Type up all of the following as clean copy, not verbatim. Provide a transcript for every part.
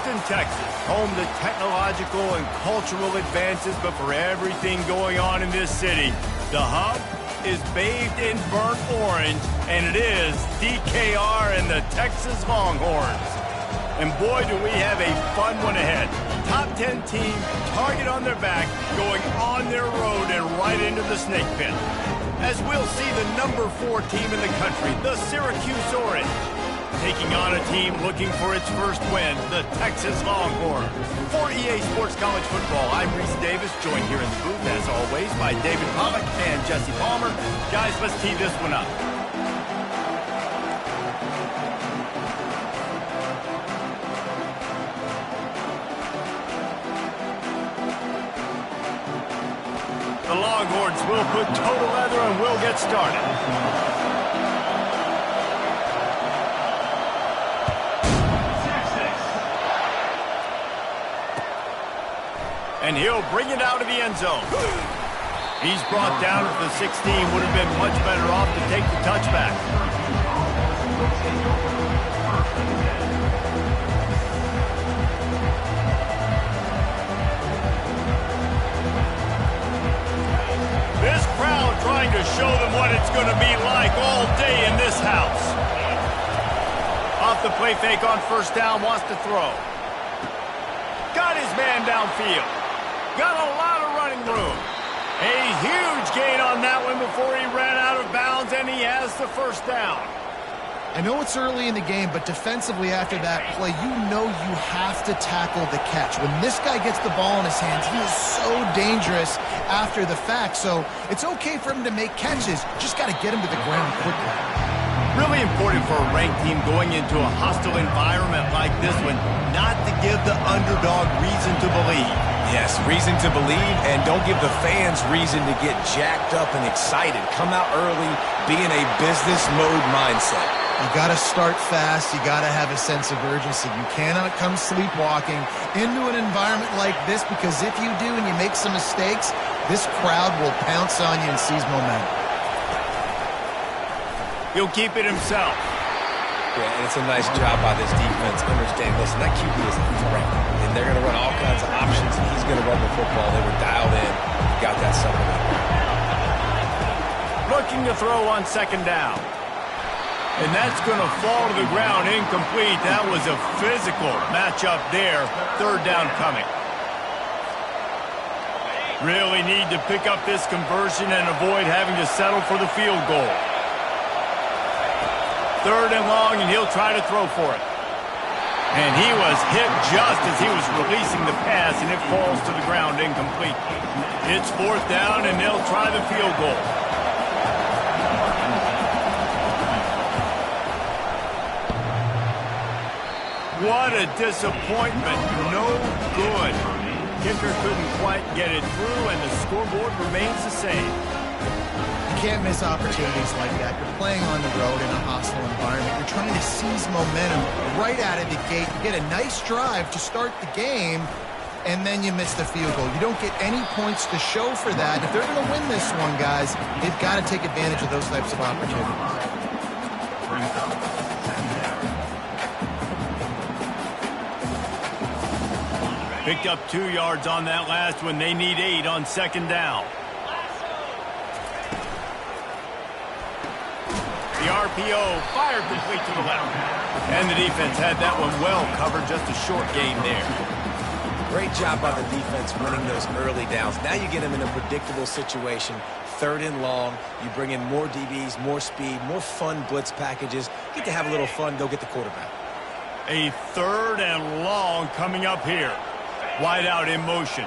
Houston, Texas, home to technological and cultural advances, but for everything going on in this city, the hub is bathed in burnt orange, and it is DKR and the Texas Longhorns. And boy, do we have a fun one ahead. Top 10 team, target on their back, going on their road and right into the snake pit. As we'll see the number 4 team in the country, the Syracuse Orange, taking on a team looking for its first win, the Texas Longhorns. For EA Sports College Football, I'm Reese Davis, joined here in the booth, as always, by David Pollack and Jesse Palmer. Guys, let's tee this one up. The Longhorns will put total leather and we'll get started. And he'll bring it out of the end zone. He's brought down at the 16. Would have been much better off to take the touchback. This crowd trying to show them what it's going to be like all day in this house. Off the play fake on first down, wants to throw. Got his man downfield. Got a lot of running room. A huge gain on that one before he ran out of bounds, and he has the first down. I know it's early in the game, but defensively after that play, you know you have to tackle the catch. When this guy gets the ball in his hands, he is so dangerous after the fact. So it's okay for him to make catches. Just got to get him to the ground quickly. Really important for a ranked team going into a hostile environment like this one, not to give the underdog reason to believe. Yes, reason to believe, and don't give the fans reason to get jacked up and excited. Come out early, be in a business mode mindset. You got to start fast. You got to have a sense of urgency. You cannot come sleepwalking into an environment like this, because if you do and you make some mistakes, this crowd will pounce on you and seize momentum. He'll keep it himself. Yeah, and it's a nice job by this defense. Understand, listen, that QB is a threat, and they're going to run all kinds of options, and he's going to run the football. They were dialed in. Got that something. Looking to throw on second down. And that's going to fall to the ground incomplete. That was a physical matchup there. Third down coming. Really need to pick up this conversion and avoid having to settle for the field goal. Third and long, and he'll try to throw for it. And he was hit just as he was releasing the pass, and it falls to the ground incomplete. It's fourth down, and they'll try the field goal. What a disappointment. No good. Kicker couldn't quite get it through, and the scoreboard remains the same. You can't miss opportunities like that. You're playing on the road in a hostile environment. You're trying to seize momentum right out of the gate. You get a nice drive to start the game, and then you miss the field goal. You don't get any points to show for that. If they're going to win this one, guys, they've got to take advantage of those types of opportunities. Picked up 2 yards on that last one. They need 8 on second down. The RPO fired complete to the left. And the defense had that one well covered. Just a short gain there. Great job by the defense winning those early downs. Now you get them in a predictable situation. Third and long. You bring in more DBs, more speed, more fun blitz packages. Get to have a little fun. Go get the quarterback. A third and long coming up here. Wide out in motion.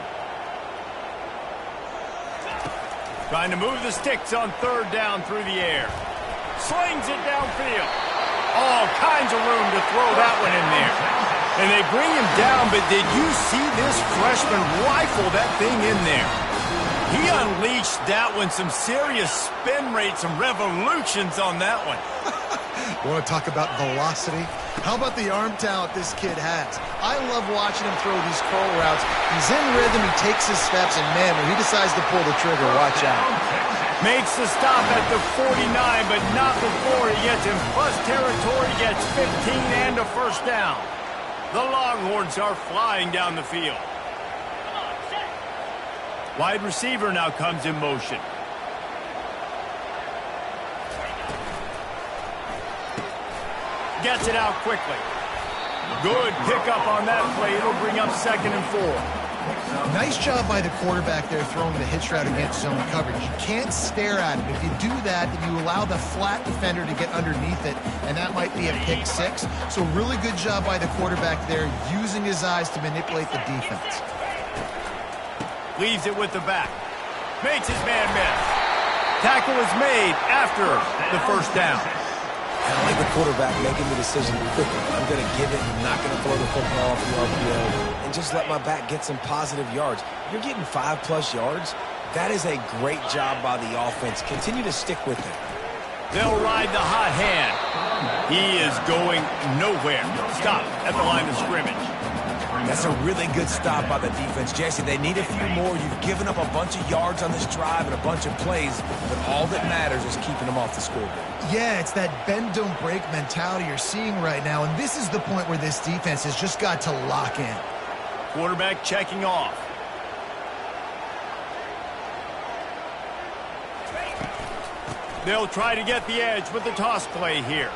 Trying to move the sticks on third down through the air. Slings it downfield. All kinds of room to throw that one in there. And they bring him down, but did you see this freshman rifle that thing in there? He unleashed that one. Some serious spin rates, some revolutions on that one. Want to talk about velocity? How about the arm talent this kid has? I love watching him throw these curl routes. He's in rhythm, he takes his steps, and man, when he decides to pull the trigger, watch out. Makes the stop at the 49, but not before he gets in plus territory, gets 15 and a first down. The Longhorns are flying down the field. Wide receiver now comes in motion. Gets it out quickly. Good pickup on that play. It'll bring up 2nd and 4. Nice job by the quarterback there throwing the hitch route against zone coverage. You can't stare at it. If you do that, then you allow the flat defender to get underneath it, and that might be a pick 6. So really good job by the quarterback there, using his eyes to manipulate the defense. Leaves it with the back. Makes his man miss. Tackle is made after the first down. I like the quarterback making the decision quickly. I'm going to give it. I'm not going to throw the football off the RPO and just let my back get some positive yards. You're getting 5+ yards. That is a great job by the offense. Continue to stick with it. They'll ride the hot hand. He is going nowhere. Stop at the line of scrimmage. That's a really good stop by the defense. Jesse, they need a few more. You've given up a bunch of yards on this drive and a bunch of plays, but all that matters is keeping them off the scoreboard. Yeah, it's that bend, don't break mentality you're seeing right now, and this is the point where this defense has just got to lock in. Quarterback checking off. They'll try to get the edge with the toss play here.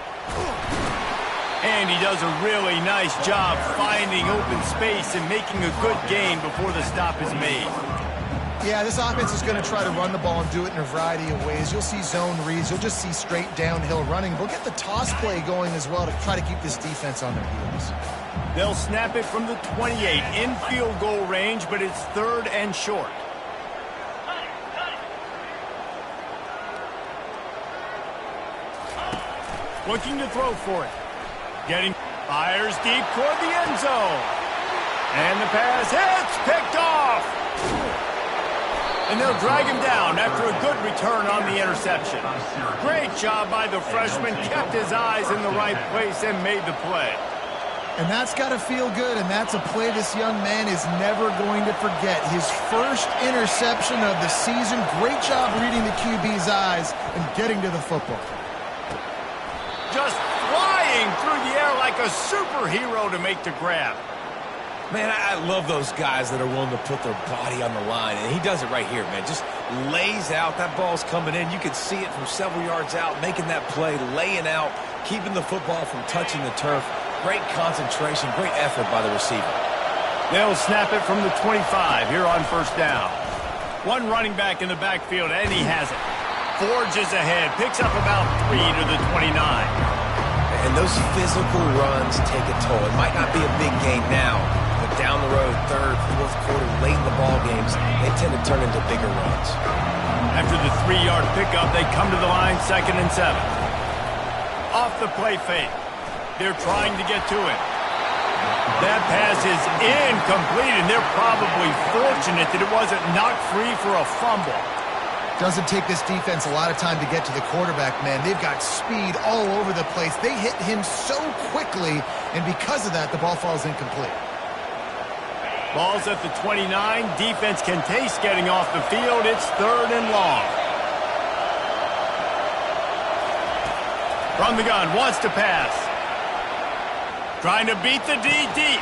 And he does a really nice job finding open space and making a good gain before the stop is made. Yeah, this offense is going to try to run the ball and do it in a variety of ways. You'll see zone reads. You'll just see straight downhill running. We'll get the toss play going as well to try to keep this defense on their heels. They'll snap it from the 28 in field goal range, but it's 3rd and short. Looking to throw for it. Fires deep toward the end zone. And the pass hits, picked off. And they'll drag him down after a good return on the interception. Great job by the freshman, kept his eyes in the right place and made the play. And that's got to feel good, and that's a play this young man is never going to forget. His first interception of the season. Great job reading the QB's eyes and getting to the football. Just flying through the air like a superhero to make the grab. Man, I love those guys that are willing to put their body on the line, and he does it right here, man. Just lays out. That ball's coming in. You can see it from several yards out, making that play, laying out, keeping the football from touching the turf. Great concentration, great effort by the receiver. They'll snap it from the 25 here on first down. One running back in the backfield, and he has it. Forges ahead, picks up about 3 to the 29. And those physical runs take a toll. It might not be a big gain now, but down the road, 3rd, 4th quarter, late in the ball games, they tend to turn into bigger runs. After the 3-yard pickup, they come to the line 2nd and 7. Off the play fake. They're trying to get to it. That pass is incomplete, and they're probably fortunate that it wasn't knocked free for a fumble. Doesn't take this defense a lot of time to get to the quarterback, man. They've got speed all over the place. They hit him so quickly, and because of that, the ball falls incomplete. Ball's at the 29. Defense can taste getting off the field. It's 3rd and long. From the gun, wants to pass. Trying to beat the D deep.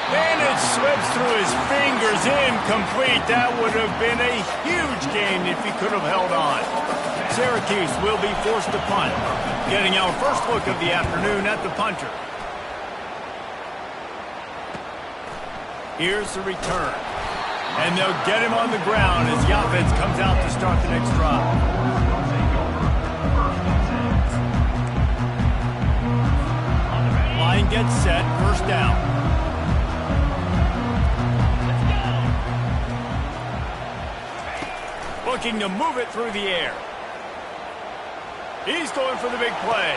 And it slips through his fingers, incomplete. That would have been a huge gain if he could have held on. Syracuse will be forced to punt. Getting our first look of the afternoon at the punter. Here's the return. And they'll get him on the ground as the offense comes out to start the next drive. Line gets set, first down. Looking to move it through the air. He's going for the big play.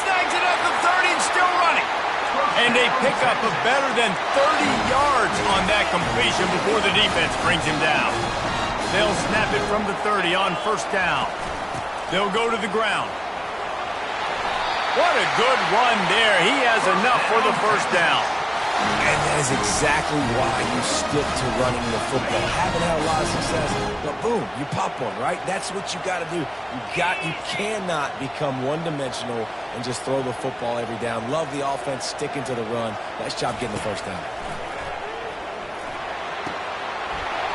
Snags it at the 30 and still running. And a pickup of better than 30 yards on that completion before the defense brings him down. They'll snap it from the 30 on first down. They'll go to the ground. What a good run there. He has enough for the first down. And that is exactly why you stick to running the football. Haven't had a lot of success, but boom, you pop one, right? That's what you got to do. You cannot become one-dimensional and just throw the football every down. Love the offense, sticking to the run. Nice job getting the first down.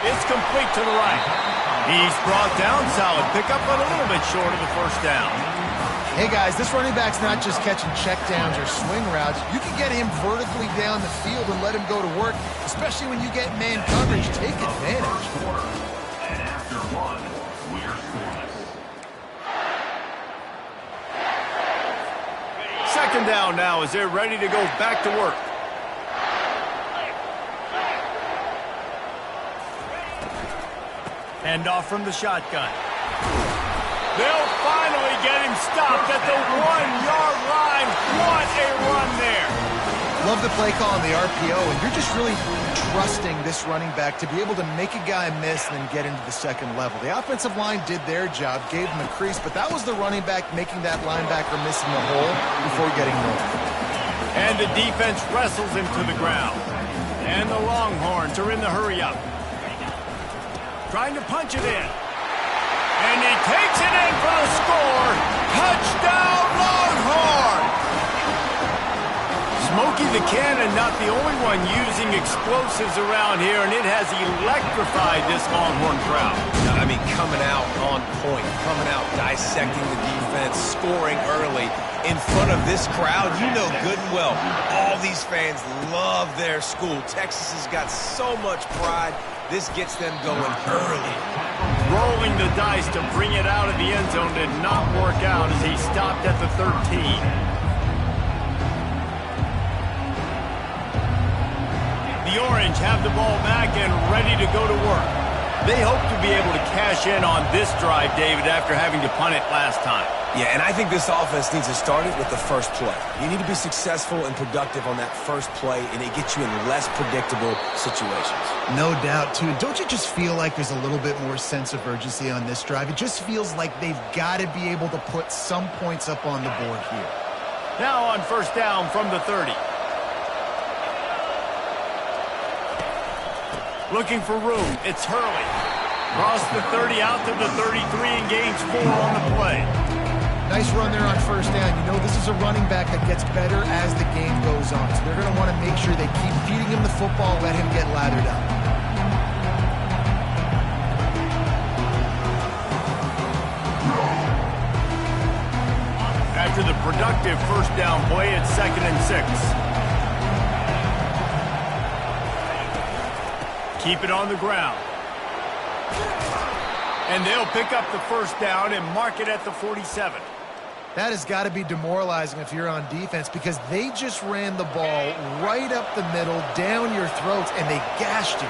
It's complete to the right. He's brought down. Solid pickup, but a little bit short of the first down. Hey, guys, this running back's not just catching checkdowns or swing routes. You can get him vertically down the field and let him go to work, especially when you get man coverage. Take advantage. Second down now as they're ready to go back to work. Hand off from the shotgun. They'll finally get him stopped at the 1-yard line. What a run there. Love the play call on the RPO, and you're just really trusting this running back to be able to make a guy miss and then get into the second level. The offensive line did their job, gave him a crease, but that was the running back making that linebacker miss in the hole before getting moved. And the defense wrestles him to the ground. And the Longhorns are in the hurry-up. Trying to punch it in. And he takes it in for the score. Touchdown, Longhorn! Smokey the Cannon not the only one using explosives around here, and it has electrified this Longhorn crowd. I mean, coming out on point, coming out dissecting the defense, scoring early in front of this crowd. You know good and well, all these fans love their school. Texas has got so much pride. This gets them going early. Rolling the dice to bring it out of the end zone did not work out as he stopped at the 13. The Orange have the ball back and ready to go to work. They hope to be able to cash in on this drive, David, after having to punt it last time. Yeah, and I think this offense needs to start it with the first play. You need to be successful and productive on that first play, and it gets you in less predictable situations. No doubt, too. Don't you just feel like there's a little bit more sense of urgency on this drive? It just feels like they've got to be able to put some points up on the board here. Now on first down from the 30. Looking for room. It's Hurley. Cross the 30 out to the 33 and gains 4 on the play. Nice run there on first down. You know, this is a running back that gets better as the game goes on. So they're going to want to make sure they keep feeding him the football, let him get lathered up. After the productive first down play, it's 2nd and 6. Keep it on the ground. And they'll pick up the first down and mark it at the 47. That has got to be demoralizing if you're on defense because they just ran the ball right up the middle, down your throats, and they gashed you.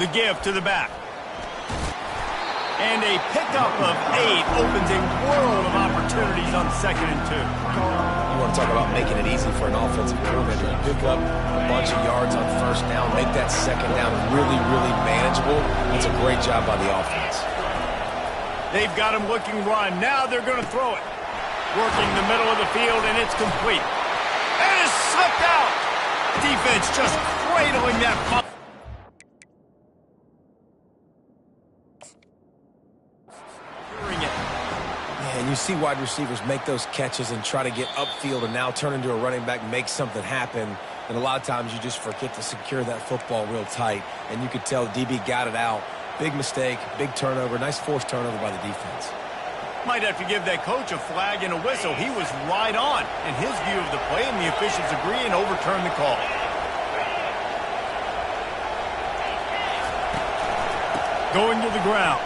The give to the back. And a pickup of 8 opens a world of opportunities on 2nd and 2. You want to talk about making it easy for an offensive coordinator. You pick up a bunch of yards on first down, make that second down really, really manageable. That's a great job by the offense. They've got him looking run. Now they're going to throw it. Working the middle of the field, and it's complete. And it's slipped out. Defense just cradling that ball. And you see wide receivers make those catches and try to get upfield and now turn into a running back, make something happen. And a lot of times you just forget to secure that football real tight. And you could tell DB got it out. Big mistake, big turnover, nice forced turnover by the defense. Might have to give that coach a flag and a whistle. He was right on in his view of the play, and the officials agree and overturn the call. Going to the ground.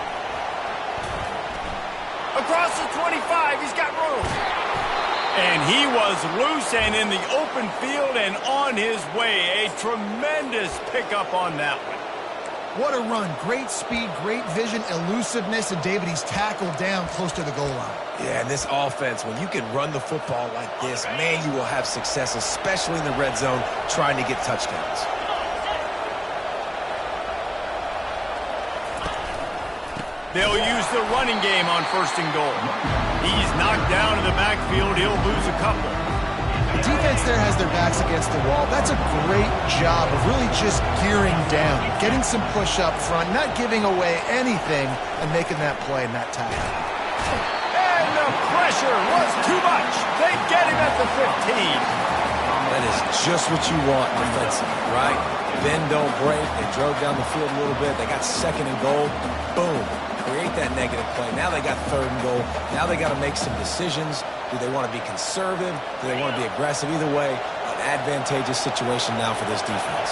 Across the 25, he's got room. And he was loose and in the open field and on his way. A tremendous pickup on that one. What a run. Great speed, great vision, elusiveness, and David, he's tackled down close to the goal line. Yeah, and this offense, when you can run the football like this, man, you will have success, especially in the red zone, trying to get touchdowns. They'll use the running game on 1st and goal. He's knocked down in the backfield. He'll lose a couple. defense there has their backs against the wall. That's a great job of really just gearing down, getting some push up front, not giving away anything, and making that play and that tackle. And the pressure was too much. They get him at the 15. That is just what you want defensively, right? Bend, don't break. They drove down the field a little bit. They got second and goal. Boom. Create that negative play. Now they got third and goal. Now they got to make some decisions. Do they want to be conservative? Do they want to be aggressive? Either way, an advantageous situation now for this defense.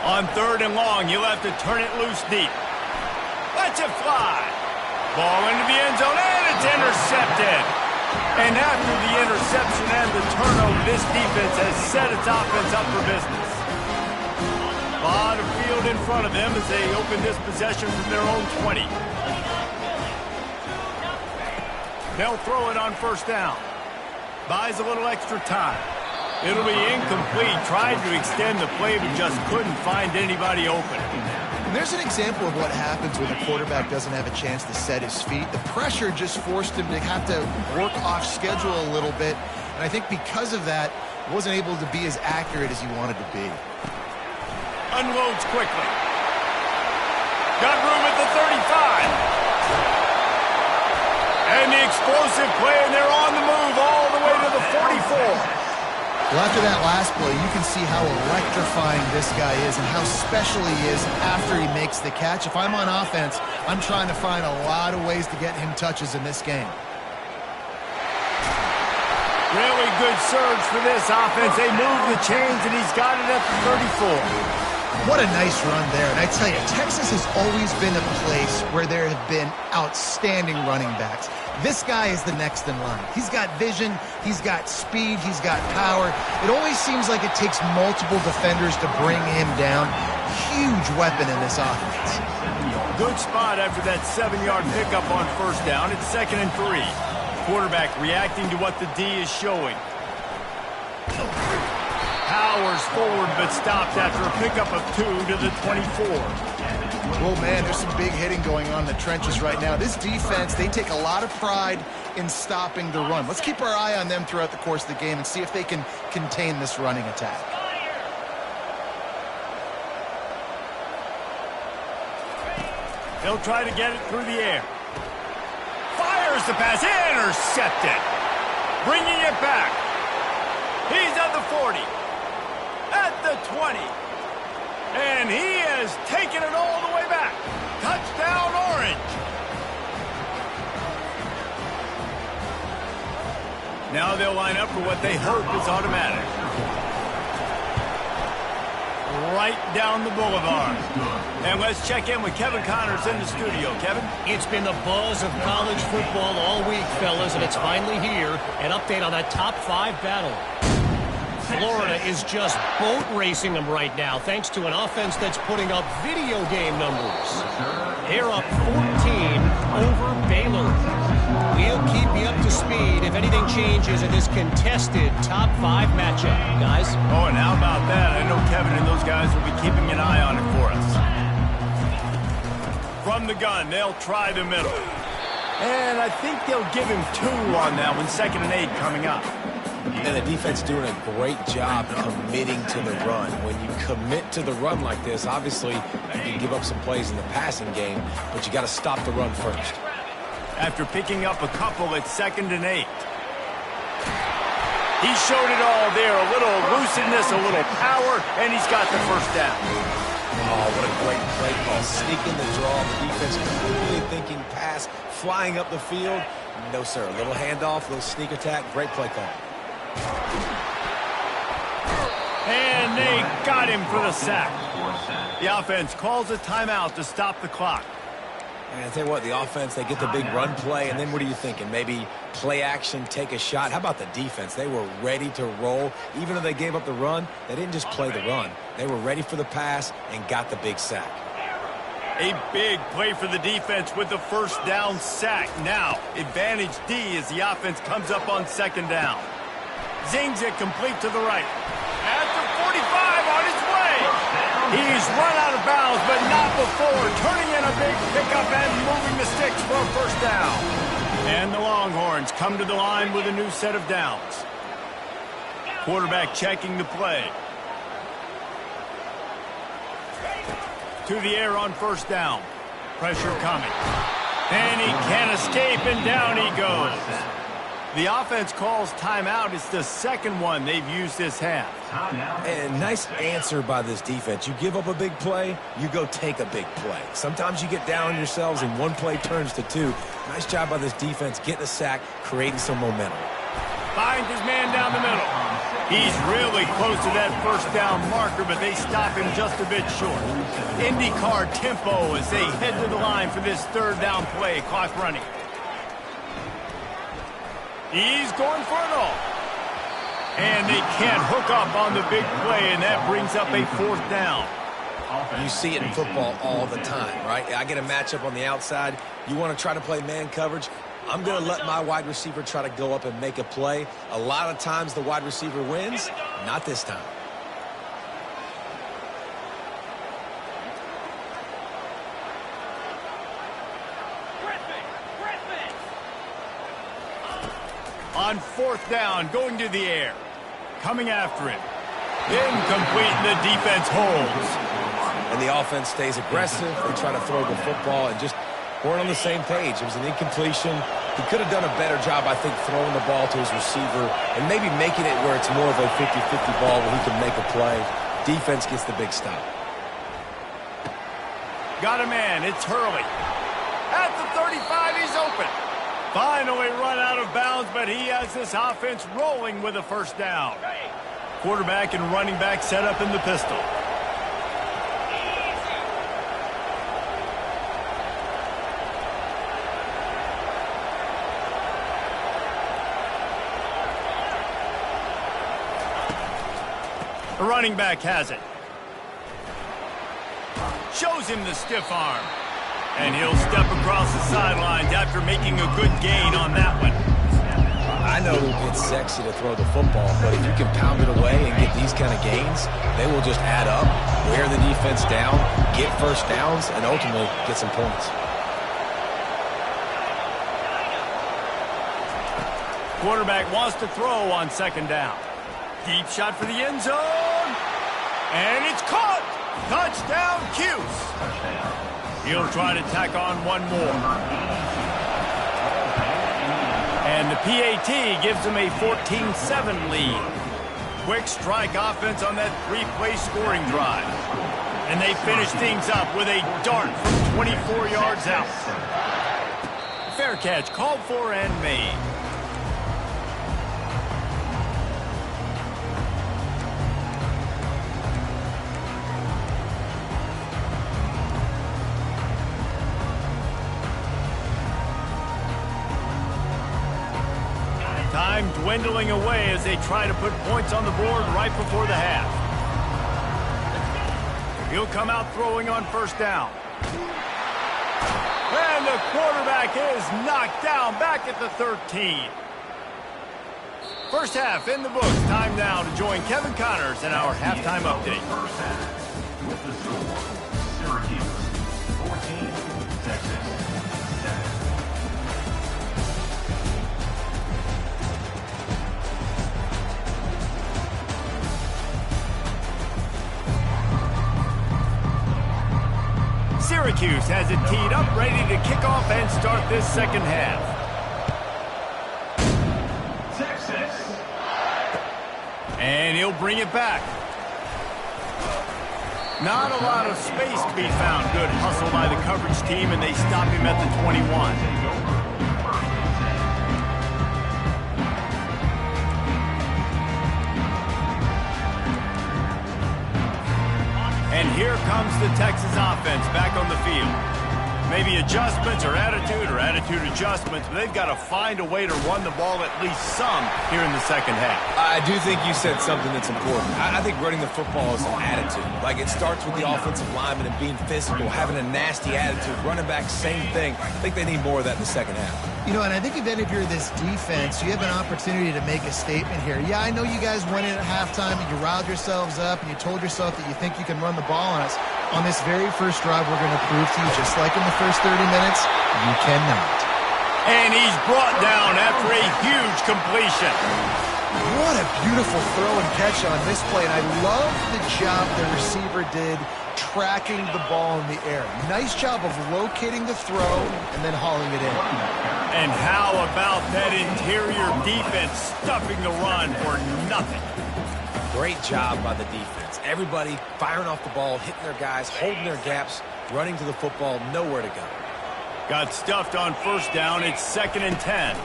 On third and long, you'll have to turn it loose deep. Let it fly. Ball into the end zone, and it's intercepted. And after the interception and the turnover, this defense has set its offense up for business. A lot of field in front of them as they open this possession from their own 20. They'll throw it on first down. Buys a little extra time. It'll be incomplete. Tried to extend the play, but just couldn't find anybody open. And there's an example of what happens when the quarterback doesn't have a chance to set his feet. The pressure just forced him to have to work off schedule a little bit. And I think because of that, he wasn't able to be as accurate as he wanted to be. Unloads quickly. Got room at the 35. And the explosive play, and they're on the move all the way to the 44. Well, after that last play, you can see how electrifying this guy is and how special he is after he makes the catch. If I'm on offense, I'm trying to find a lot of ways to get him touches in this game. Really good surge for this offense. They move the chains, and he's got it at the 34. What a nice run there. And I tell you, Texas has always been a place where there have been outstanding running backs. This guy is the next in line. He's got vision, he's got speed, he's got power. It always seems like it takes multiple defenders to bring him down. Huge weapon in this offense. Good spot after that 7-yard pickup on first down. It's 2nd and 3. Quarterback reacting to what the D is showing. Powers forward, but stopped after a pickup of 2 to the 24. Well, man, there's some big hitting going on in the trenches right now. This defense, they take a lot of pride in stopping the run. Let's keep our eye on them throughout the course of the game and see if they can contain this running attack. They'll try to get it through the air. Fires the pass, intercepted. Bringing it back. He's at the 40. At the 20. And he has taken it all the way back. Touchdown, Orange. Now they'll line up for what they hope is automatic. Right down the boulevard. And let's check in with Kevin Connors in the studio. Kevin? It's been the buzz of college football all week, fellas, and it's finally here. An update on that top 5 battle. Florida is just boat racing them right now, thanks to an offense that's putting up video game numbers. They're up 14 over Baylor. We'll keep you up to speed if anything changes in this contested top 5 matchup, guys. Oh, and how about that? I know Kevin and those guys will be keeping an eye on it for us. From the gun, they'll try the middle. And I think they'll give him 2 on that one, 2nd and 8 coming up. And the defense doing a great job committing to the run. When you commit to the run like this, obviously you can give up some plays in the passing game, but you got to stop the run first. After picking up a couple at 2nd and 8. He showed it all there, a little elusiveness, a little power, and he's got the first down. Oh, what a great play call. Sneaking the draw, the defense clearly thinking pass, flying up the field. No, sir. A little handoff, a little sneak attack. Great play call. And they got him for the sack. The offense calls a timeout to stop the clock. And I tell you what, the offense, they get the big run play, and then what are you thinking? Maybe play action, take a shot. How about the defense? They were ready to roll. Even though they gave up the run, they didn't just play the run. They were ready for the pass and got the big sack. A big play for the defense with the first down sack. Now, advantage D as the offense comes up on 2nd down. Zings it complete to the right. At the 45 on his way. He's run out of bounds, but not before turning in a big pickup and moving the sticks for a first down. And the Longhorns come to the line with a new set of downs. Quarterback checking the play. To the air on first down. Pressure coming. And he can't escape, and down he goes. The offense calls timeout. It's the second one they've used this half. And nice answer by this defense. You give up a big play, you go take a big play. Sometimes you get down on yourselves and one play turns to two. Nice job by this defense getting a sack, creating some momentum. Finds his man down the middle. He's really close to that first down marker, but they stop him just a bit short. IndyCar tempo as they head to the line for this third down play. Clock running. He's going for it all. And they can't hook up on the big play, and that brings up a fourth down. You see it in football all the time, right? I get a matchup on the outside. You want to try to play man coverage. I'm going to let my wide receiver try to go up and make a play. A lot of times the wide receiver wins. Not this time. On fourth down, going to the air. Coming after him. Incomplete, and the defense holds. And the offense stays aggressive. They try to throw the football and just weren't on the same page. It was an incompletion. He could have done a better job, I think, throwing the ball to his receiver and maybe making it where it's more of a 50-50 ball where he can make a play. Defense gets the big stop. Got a man. It's Hurley. At the 35, he's open. Finally run out of bounds, but he has this offense rolling with a first down. Quarterback and running back set up in the pistol. The running back has it. Shows him the stiff arm. And he'll step across the sidelines after making a good gain on that one. I know it's sexy to throw the football, but if you can pound it away and get these kind of gains, they will just add up, wear the defense down, get first downs, and ultimately get some points. Quarterback wants to throw on second down. Deep shot for the end zone. And it's caught. Touchdown, Cuse. He'll try to tack on one more. And the PAT gives him a 14-7 lead. Quick strike offense on that three-play scoring drive. And they finish things up with a dart from 24 yards out. Fair catch called for and made. Time dwindling away as they try to put points on the board right before the half. He'll come out throwing on first down. And the quarterback is knocked down back at the 13. First half in the books. Time now to join Kevin Connors in our halftime update. First half with the score, Syracuse 14, Texas 7. Syracuse has it teed up, ready to kick off and start this second half. Texas. And he'll bring it back. Not a lot of space to be found. Good hustle by the coverage team, and they stop him at the 21. And here comes the Texas offense back on the field. Maybe adjustments or attitude adjustments, but they've got to find a way to run the ball at least some here in the second half. I do think you said something that's important. I think running the football is an attitude. Like, it starts with the offensive lineman and being physical, having a nasty attitude. Running back, same thing. I think they need more of that in the second half. You know, and I think if you're this defense, you have an opportunity to make a statement here. Yeah, I know you guys went in at halftime and you riled yourselves up and you told yourself that you think you can run the ball on us. On this very first drive, we're going to prove to you, just like in the first 30 minutes, you cannot. And he's brought down after a huge completion. What a beautiful throw and catch on this play. And I love the job the receiver did tracking the ball in the air. Nice job of locating the throw and then hauling it in. And how about that interior defense stuffing the run for nothing? Great job by the defense. Everybody firing off the ball, hitting their guys, holding their gaps, running to the football, nowhere to go. Got stuffed on first down. It's 2nd and 10.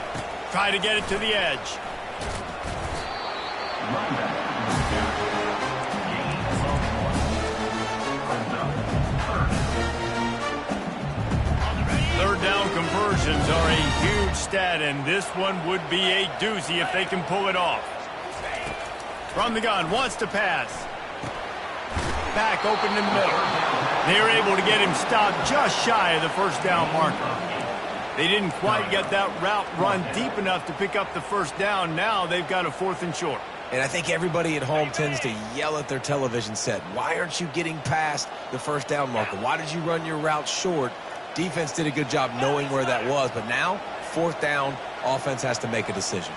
Try to get it to the edge. Third down conversions are a huge stat, and this one would be a doozy if they can pull it off. From the gun, wants to pass. Back open in the middle. They're able to get him stopped just shy of the first down marker. They didn't quite get that route run deep enough to pick up the first down. Now they've got a 4th and short. And I think everybody at home tends to yell at their television set. Why aren't you getting past the first down marker? Why did you run your route short? Defense did a good job knowing where that was. But now, 4th down, offense has to make a decision.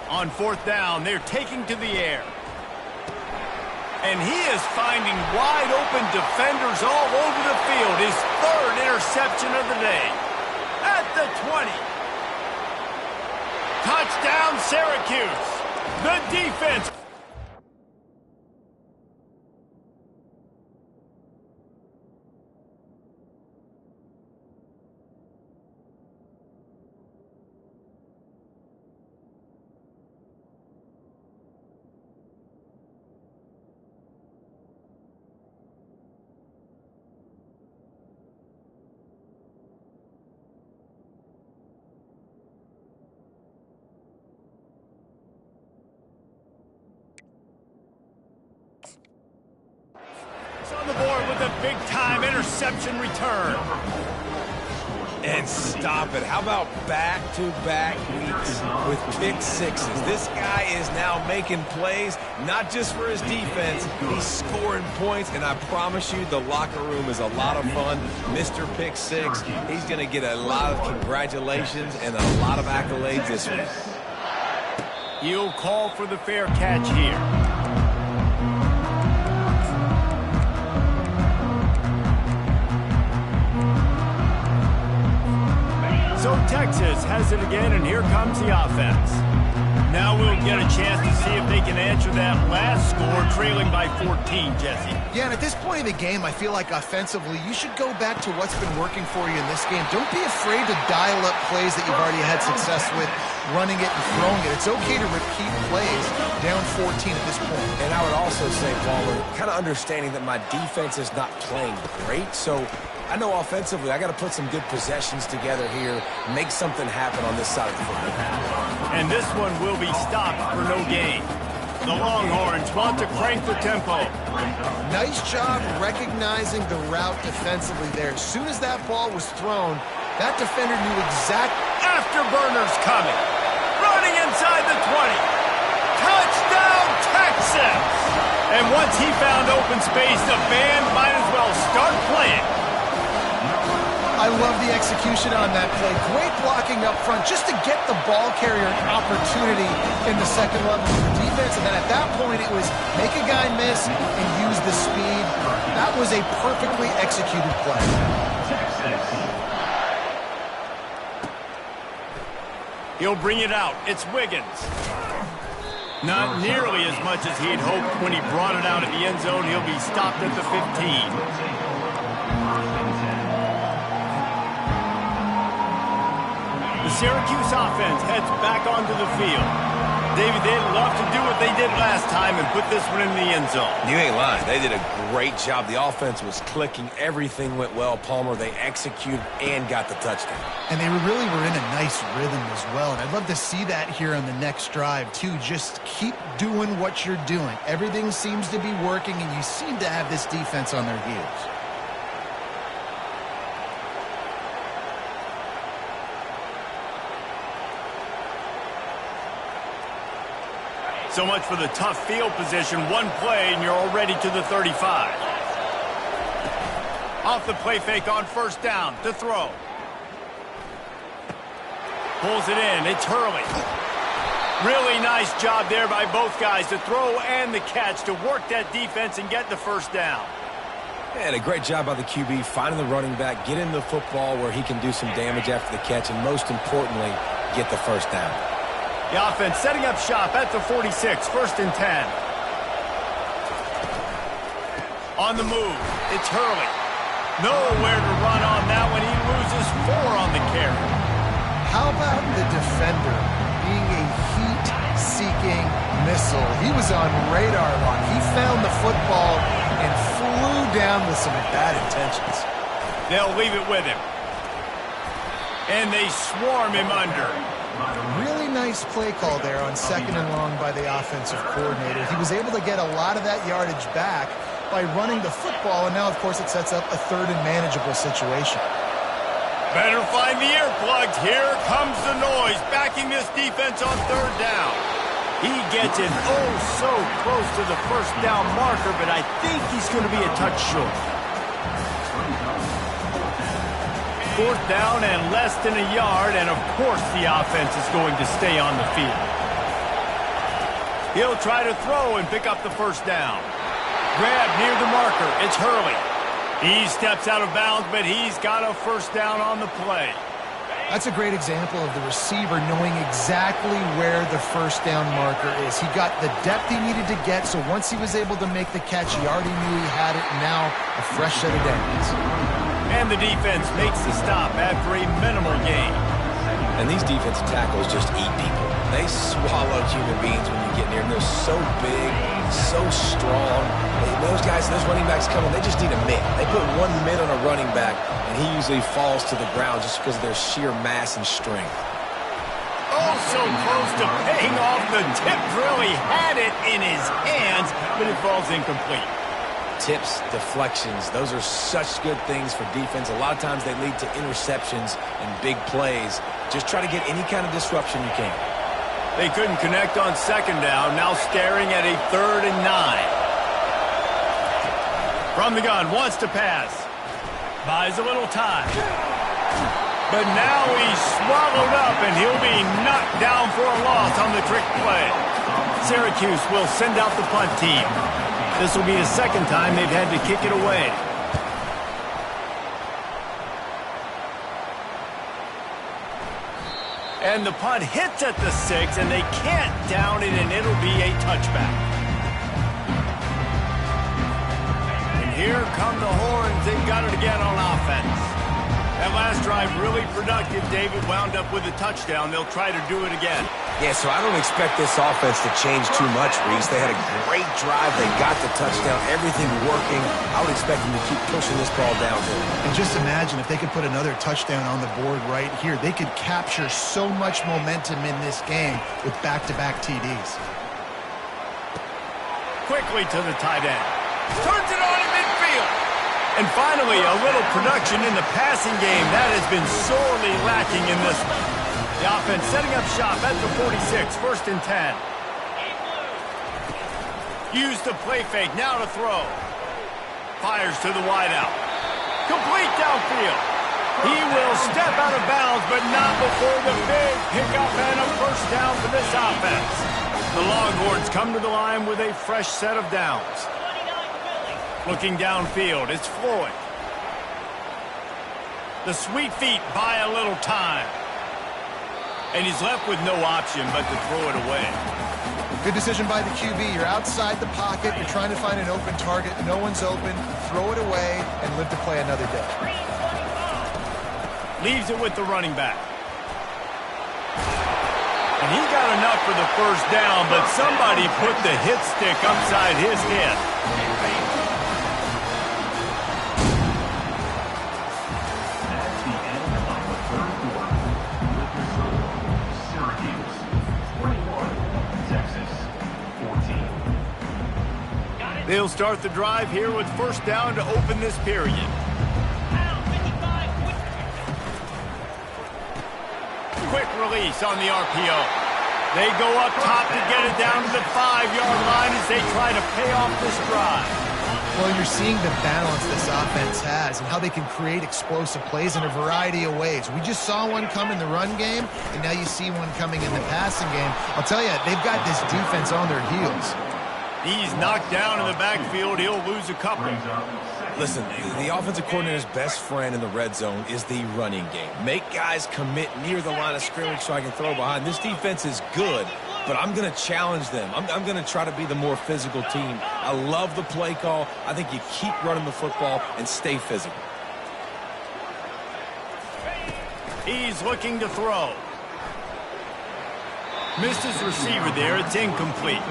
On 4th down, they're taking to the air. And he is finding wide-open defenders all over the field. His 3rd interception of the day. At the 20. Touchdown, Syracuse. The defense. On the board with a big-time interception return. And stop it. How about back-to-back weeks with pick sixes? This guy is now making plays, not just for his defense. He's scoring points, and I promise you the locker room is a lot of fun. Mr. Pick Six, he's going to get a lot of congratulations and a lot of accolades this week. You'll call for the fair catch here. So Texas has it again, and here comes the offense. Now we'll get a chance to see if they can answer that last score, trailing by 14, Jesse. Yeah, and at this point in the game, I feel like offensively, you should go back to what's been working for you in this game. Don't be afraid to dial up plays that you've already had success with, running it and throwing it. It's okay to repeat plays down 14 at this point. And I would also say, Pauler, kind of understanding that my defense is not playing great, so I know offensively I got to put some good possessions together here, make something happen on this side of the football. And this one will be stopped for no gain. The Longhorns want to crank the tempo. Nice job recognizing the route defensively there. As soon as that ball was thrown, that defender knew exactly. Afterburners coming. Running inside the 20. Touchdown, Texas! And once he found open space, the band might as well start playing. I love the execution on that play. Great blocking up front just to get the ball carrier an opportunity in the second level of the defense. And then at that point, it was make a guy miss and use the speed. That was a perfectly executed play. He'll bring it out. It's Wiggins. Not nearly as much as he'd hoped when he brought it out at the end zone. He'll be stopped at the 15. The Syracuse offense heads back onto the field. David, they'd love to do what they did last time and put this one in the end zone. You ain't lying. They did a great job. The offense was clicking. Everything went well, Palmer. They executed and got the touchdown. And they really were in a nice rhythm as well. And I'd love to see that here on the next drive, too. Just keep doing what you're doing. Everything seems to be working, and you seem to have this defense on their heels. So much for the tough field position. One play, and you're already to the 35. Off the play fake on first down to throw. Pulls it in. It's Hurley. Really nice job there by both guys to throw and the catch to work that defense and get the first down. And a great job by the QB finding the running back, get him the football where he can do some damage after the catch, and most importantly, get the first down. The offense setting up shop at the 46, 1st and 10. On the move, it's Hurley. Nowhere to run on that one. He loses 4 on the carry. How about the defender being a heat-seeking missile? He was on radar lock. He found the football and flew down with some bad intentions. They'll leave it with him. And they swarm him under. Really nice play call there on 2nd and long by the offensive coordinator. He was able to get a lot of that yardage back by running the football, and now, of course, it sets up a 3rd and manageable situation. Better find the earplugs. Here comes the noise, backing this defense on 3rd down. He gets it so close to the first down marker, but I think he's going to be a touch short. 4th down and less than a yard, and of course the offense is going to stay on the field. He'll try to throw and pick up the first down. Grab near the marker. It's Hurley. He steps out of bounds, but he's got a first down on the play. That's a great example of the receiver knowing exactly where the first down marker is. He got the depth he needed to get, so once he was able to make the catch, he already knew he had it. Now a fresh set of downs. And the defense makes the stop after a minimal gain. And these defensive tackles just eat people. They swallow human beings when you get near them. They're so big, so strong. Those guys, those running backs come in, they just need a mitt. They put 1 mitt on a running back, and he usually falls to the ground just because of their sheer mass and strength. Oh, so close to paying off. The tip really had it in his hands, but it falls incomplete. Tips, deflections, those are such good things for defense. A lot of times they lead to interceptions and big plays. Just try to get any kind of disruption you can. They couldn't connect on 2nd down, now staring at a 3rd and 9. From the gun, wants to pass. Buys a little time. But now he's swallowed up, and he'll be knocked down for a loss on the trick play. Syracuse will send out the punt team. This will be the 2nd time they've had to kick it away. And the punt hits at the 6, and they can't down it, and it'll be a touchback. And here come the horns. They've got it again on offense. That last drive really productive. David wound up with a touchdown. They'll try to do it again. Yeah, so I don't expect this offense to change too much, Reese. They had a great drive. They got the touchdown. Everything working. I would expect them to keep pushing this ball downhill. And just imagine if they could put another touchdown on the board right here. They could capture so much momentum in this game with back-to-back TDs. Quickly to the tight end. Turns it on in midfield. And finally, a little production in the passing game. That has been sorely lacking in this one. The offense setting up shop at the 46, 1st and 10. Use the play fake, now to throw. Fires to the wideout. Complete downfield. He will step out of bounds, but not before the big pickup and a first down for this offense. The Longhorns come to the line with a fresh set of downs. Looking downfield, it's Floyd. The sweet feet buy a little time. And he's left with no option but to throw it away. Good decision by the QB. You're outside the pocket. You're trying to find an open target. No one's open. Throw it away and live to play another day. Leaves it with the running back. And he got enough for the first down, but somebody put the hit stick upside his head. That's the end of the third quarter. With the score, Syracuse 21, Texas 14. They'll start the drive here with first down to open this period. Quick release on the RPO. They go up top to get it down to the 5-yard line as they try to pay off this drive. Well, you're seeing the balance this offense has and how they can create explosive plays in a variety of ways. We just saw one come in the run game, and now you see one coming in the passing game. I'll tell you, they've got this defense on their heels. He's knocked down in the backfield. He'll lose a couple. Listen, the offensive coordinator's best friend in the red zone is the running game. Make guys commit near the line of scrimmage so I can throw behind. This defense is good, but I'm going to challenge them. I'm going to try to be the more physical team. I love the play call. I think you keep running the football and stay physical. He's looking to throw. Missed his receiver there. It's incomplete.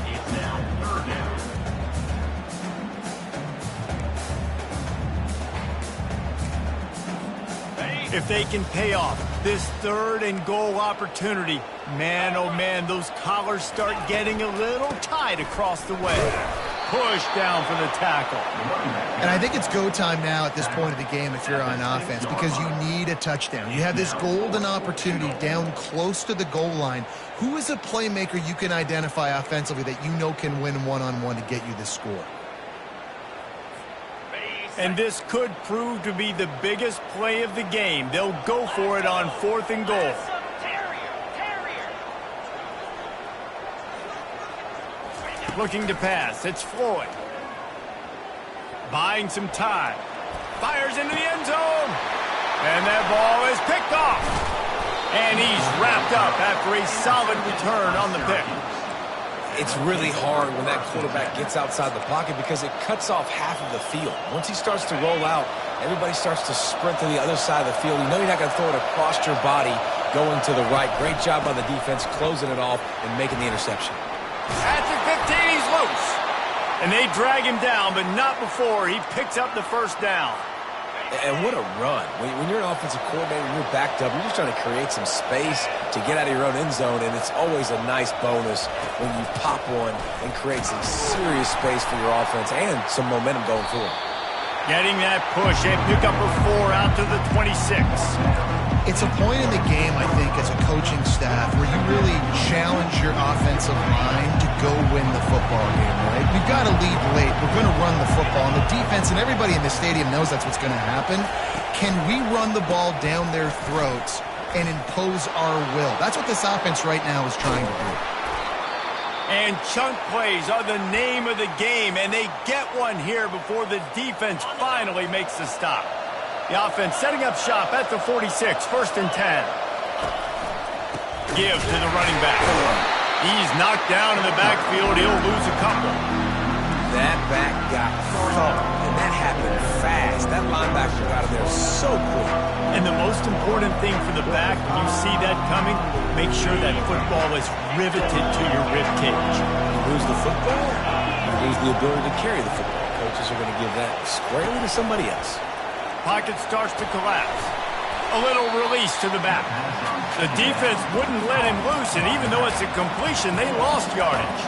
It's now third down. If they can pay off this third and goal opportunity, man, oh man, those collars start getting a little tight across the way. Push down for the tackle. And I think it's go time now at this point of the game if you're on offense, because you need a touchdown. You have this golden opportunity down close to the goal line. Who is a playmaker you can identify offensively that you know can win one-on-one to get you this score? And this could prove to be the biggest play of the game. They'll go for it on 4th and goal. Looking to pass. It's Floyd. Buying some time. Fires into the end zone. And that ball is picked off. And he's wrapped up after a solid return on the pick. It's really hard when that quarterback gets outside the pocket because it cuts off half of the field. Once he starts to roll out, everybody starts to sprint to the other side of the field. You know you're not going to throw it across your body going to the right. Great job by the defense closing it off and making the interception. At the 15, he's loose. And they drag him down, but not before he picks up the first down. And what a run. When you're an offensive coordinator, you're backed up, you're just trying to create some space to get out of your own end zone, and it's always a nice bonus when you pop one and create some serious space for your offense and some momentum going forward. Getting that push and pick up a 4 out to the 26. It's a point in the game, I think, as a coaching staff where you really challenge your offensive line to go win the football game, right? We've got to lead late. We're going to run the football. And the defense and everybody in the stadium knows that's what's going to happen. Can we run the ball down their throats and impose our will? That's what this offense right now is trying to do. And chunk plays are the name of the game, and they get one here before the defense finally makes the stop. The offense setting up shop at the 46, 1st and 10. Give to the running back. He's knocked down in the backfield. He'll lose a couple. That back got thumped, and that happened fast. That linebacker got out of there so quick. And the most important thing for the back, when you see that coming, make sure that football is riveted to your ribcage. You lose the football, you lose the ability to carry the football. Coaches are going to give that squarely to somebody else. Pocket starts to collapse. A little release to the back. The defense wouldn't let him loose, and even though it's a completion, they lost yardage.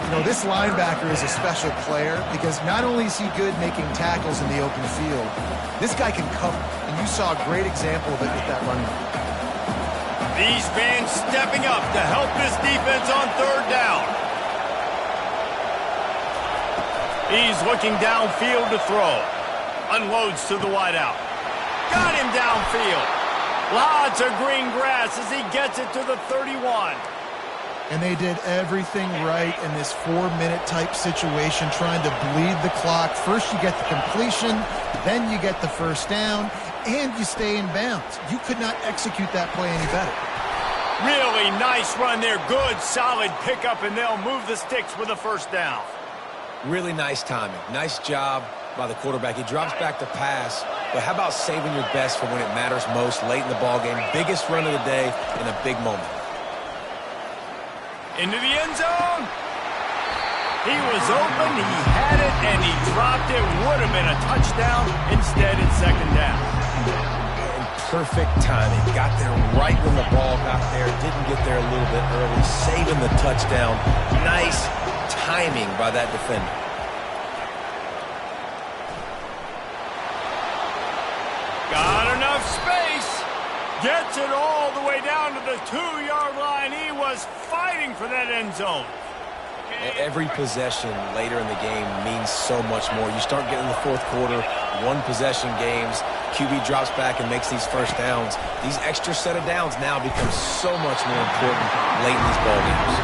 You know, this linebacker is a special player because not only is he good making tackles in the open field, this guy can cover. And you saw a great example of it with that running back. These fans stepping up to help this defense on 3rd down. He's looking downfield to throw. Unloads to the wideout. Got him downfield. Lots of green grass as he gets it to the 31. And they did everything right in this 4-minute type situation, trying to bleed the clock. First you get the completion, then you get the first down, and you stay in bounds. You could not execute that play any better. Really nice run there. Good, solid pickup, and they'll move the sticks with a first down. Really nice timing. Nice job by the quarterback. He drops back to pass, But how about saving your best for when it matters most late in the ballgame? Biggest run of the day in a big moment. Into the end zone. He was open, he had it, and he dropped it. Would have been a touchdown. Instead, it's second down. And perfect timing. Got there right when the ball got there. Didn't get there a little bit early. Saving the touchdown. Nice timing by that defender. Got enough space. Gets it all the way down to the 2-yard line. He was fighting for that end zone. Every possession later in the game means so much more. You start getting the fourth quarter, one-possession games, QB drops back and makes these first downs. These extra set of downs now become so much more important late in these ball games.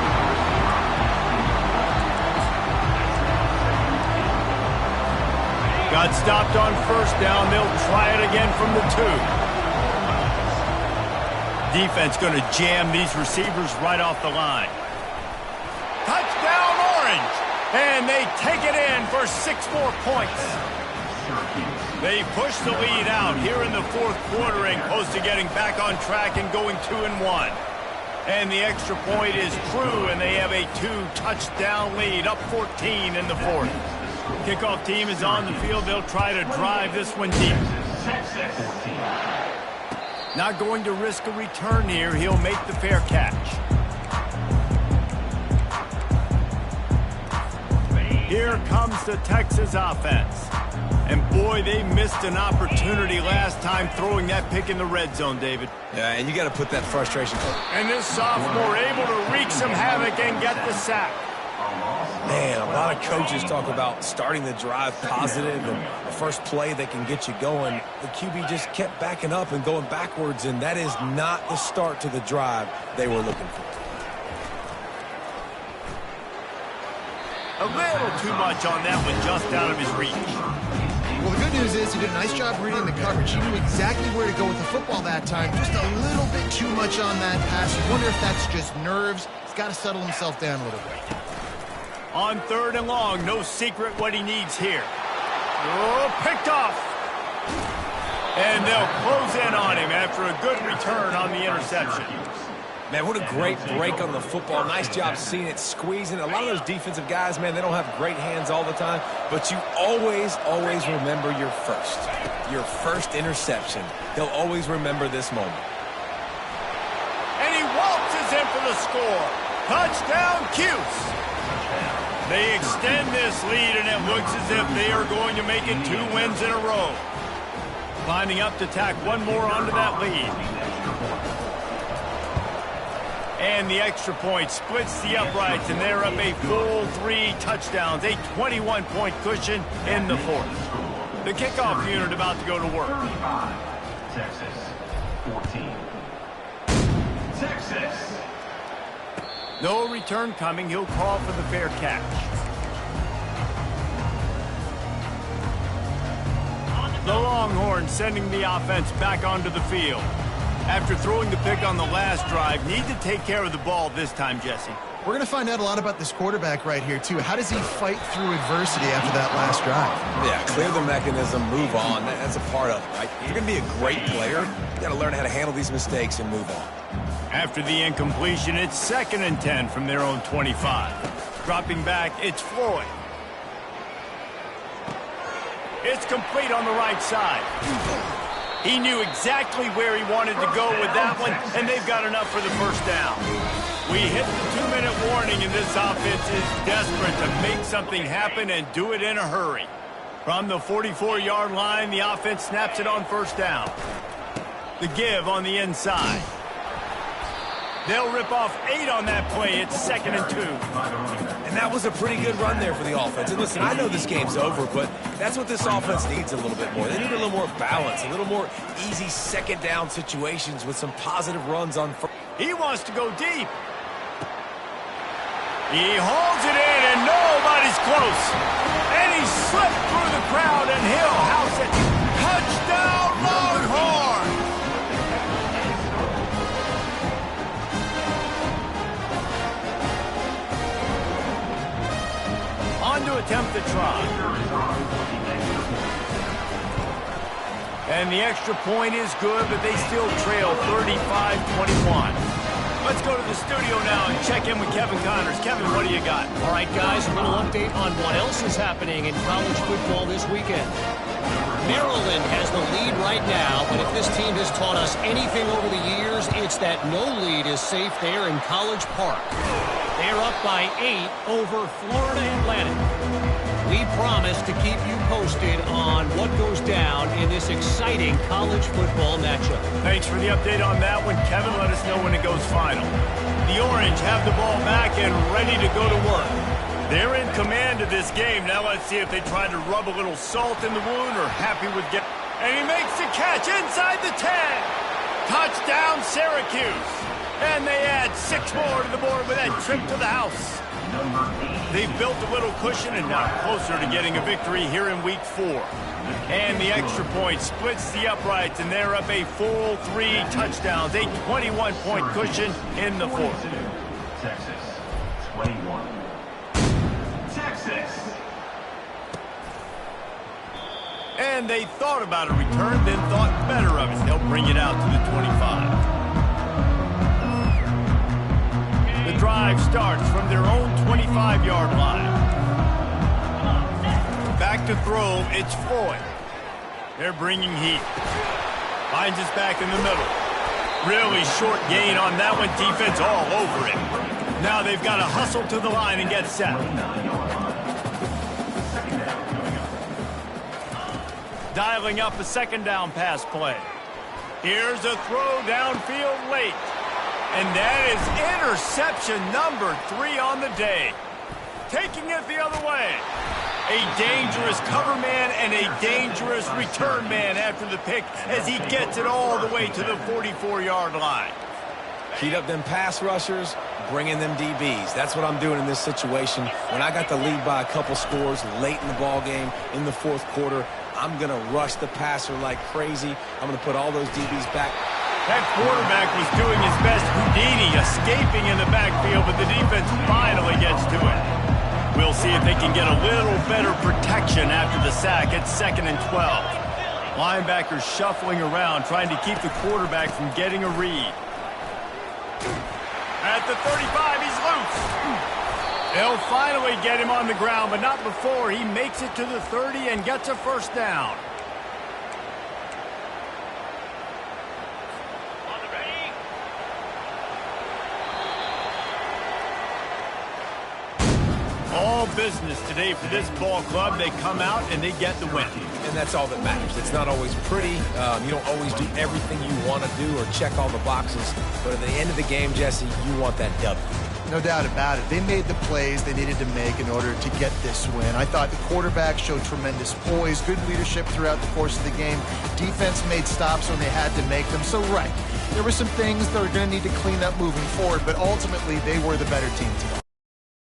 Got stopped on first down. They'll try it again from the 2. Defense going to jam these receivers right off the line. Touchdown, Orange! And they take it in for 6 more points. They push the lead out here in the fourth quarter and close to getting back on track and going 2-1. And the extra point is true, and they have a 2-touchdown lead, up 14 in the fourth. Kickoff team is on the field. They'll try to drive this one deep. Not going to risk a return here. He'll make the fair catch. Here comes the Texas offense. And boy, they missed an opportunity last time throwing that pick in the red zone, David. Yeah, and you got to put that frustration. And this sophomore able to wreak some havoc and get the sack. Man, a lot of coaches talk about starting the drive positive and the first play that can get you going. The QB just kept backing up and going backwards, and that is not the start to the drive they were looking for. A little too much on that one, just out of his reach. Well, the good news is he did a nice job reading the coverage. He knew exactly where to go with the football that time. Just a little bit too much on that pass. You wonder if that's just nerves. He's got to settle himself down a little bit. On 3rd and long, no secret what he needs here. Oh, picked off. And they'll close in on him after a good return on the interception. Man, what a great break on the football. Nice job seeing it, squeezing. A lot of those defensive guys, man, they don't have great hands all the time, but you always remember your first interception. They'll always remember this moment. And he waltzes in for the score. Touchdown, Cuse. They extend this lead, and it looks as if they are going to make it 2 wins in a row. Lining up to tack one more onto that lead. And the extra point splits the uprights, and they're up a full 3 touchdowns, a 21-point cushion in the fourth. The kickoff unit about to go to work. 35, Texas, 14. Texas. No return coming. He'll call for the fair catch. The Longhorns sending the offense back onto the field. After throwing the pick on the last drive, need to take care of the ball this time, Jesse. We're going to find out a lot about this quarterback right here, too. How does he fight through adversity after that last drive? Yeah, clear the mechanism, move on. That's a part of it, right? If you're going to be a great player, you got to learn how to handle these mistakes and move on. After the incompletion, it's 2nd and 10 from their own 25. Dropping back, it's Floyd. It's complete on the right side. He knew exactly where he wanted to go with that one, and they've got enough for the first down. We hit the 2-minute warning, and this offense is desperate to make something happen and do it in a hurry. From the 44-yard line, the offense snaps it on first down. The give on the inside. They'll rip off 8 on that play. It's 2nd and 2. And that was a pretty good run there for the offense. And listen, I know this game's over, but that's what this offense needs a little bit more. They need a little more balance, a little more easy second down situations with some positive runs on first. He wants to go deep. He holds it in, and nobody's close. And he slipped through the crowd, and he'll house it. Touchdown, Longhorn! On to attempt the try. And the extra point is good, but they still trail 35-21. Let's go to the studio now and check in with Kevin Connors. Kevin, what do you got? All right, guys, a little update on what else is happening in college football this weekend. Maryland has the lead right now, but if this team has taught us anything over the years, it's that no lead is safe there in College Park. They're up by 8 over Florida Atlantic. We promise to keep you posted on what goes down in this exciting college football matchup. Thanks for the update on that one, Kevin. Let us know when it goes final. The Orange have the ball back and ready to go to work. They're in command of this game. Now let's see if they try to rub a little salt in the wound or happy with get. And he makes the catch inside the 10. Touchdown, Syracuse. And they add 6 more to the board with that trip to the house. They've built a little cushion and now closer to getting a victory here in week 4. And the extra point splits the uprights, and they're up a full 3 touchdowns, a 21-point cushion in the 4th. Texas, 21. Texas. And they thought about a return, then thought better of it. They'll bring it out to the 25. The drive starts from their own 25-yard line. Back to throw, it's Floyd. They're bringing heat. Finds us back in the middle. Really short gain on that one. Defense all over it. Now they've got to hustle to the line and get set. Dialing up a second down pass play. Here's a throw downfield late. And that is interception number 3 on the day. Taking it the other way. A dangerous cover man and a dangerous return man after the pick as he gets it all the way to the 44-yard line. Heat up them pass rushers, bring in them DBs. That's what I'm doing in this situation. When I got the lead by a couple scores late in the ball game in the 4th quarter, I'm going to rush the passer like crazy. I'm going to put all those DBs back. That quarterback was doing his best Houdini, escaping in the backfield, but the defense finally gets to it. We'll see if they can get a little better protection after the sack. It's 2nd and 12. Linebackers shuffling around, trying to keep the quarterback from getting a read. At the 35, he's loose. They'll finally get him on the ground, but not before he makes it to the 30 and gets a first down. All business today for this ball club. They come out and they get the win. And that's all that matters. It's not always pretty. You don't always do everything you want to do or check all the boxes. But at the end of the game, Jesse, you want that W. No doubt about it. They made the plays they needed to make in order to get this win. I thought the quarterback showed tremendous poise, good leadership throughout the course of the game. Defense made stops when they had to make them. So, right, there were some things that are going to need to clean up moving forward, but ultimately they were the better team today.